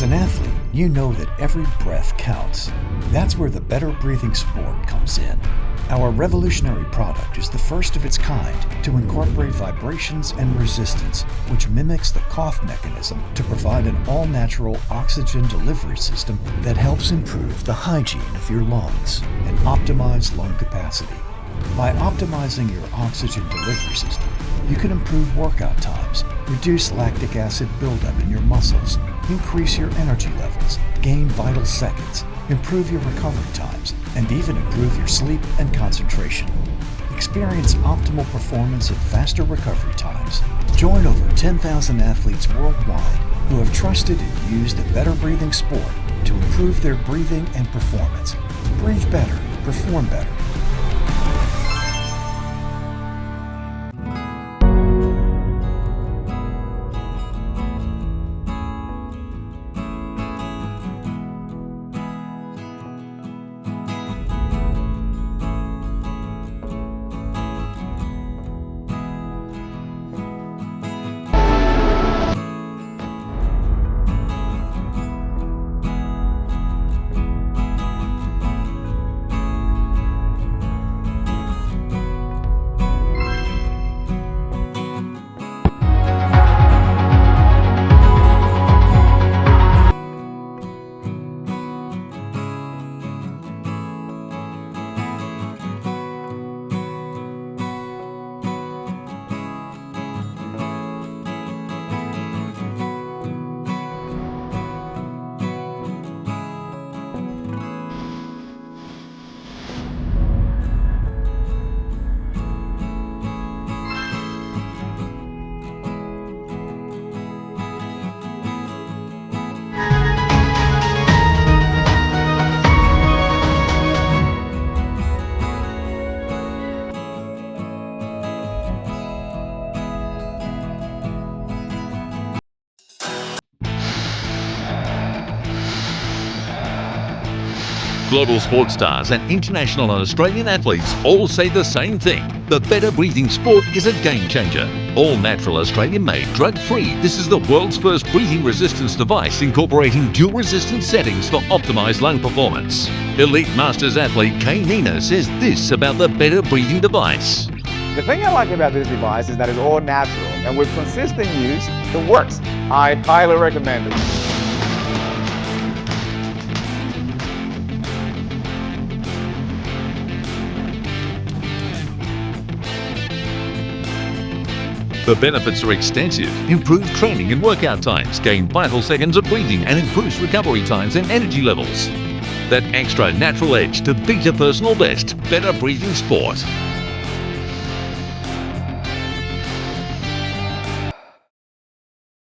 As an athlete, you know that every breath counts. That's where the Better Breathing Sport comes in. Our revolutionary product is the first of its kind to incorporate vibrations and resistance, which mimics the cough mechanism to provide an all-natural oxygen delivery system that helps improve the hygiene of your lungs and optimize lung capacity. By optimizing your oxygen delivery system, you can improve workout times, reduce lactic acid buildup in your muscles, increase your energy levels, gain vital seconds, improve your recovery times, and even improve your sleep and concentration. Experience optimal performance and faster recovery times. Join over 10,000 athletes worldwide who have trusted and used the Better Breathing Sport to improve their breathing and performance. Breathe better, perform better. Global sports stars and international and Australian athletes all say the same thing. The Better Breathing Sport is a game changer. All natural Australian-made, drug-free, this is the world's first breathing resistance device incorporating dual resistance settings for optimized lung performance. Elite Masters athlete Kay Nina says this about the Better Breathing device. The thing I like about this device is that it's all natural, and with consistent use, it works. I highly recommend it. The benefits are extensive. Improved training and workout times, gain vital seconds of breathing and improves recovery times and energy levels. That extra natural edge to beat a personal best. Better Breathing Sport.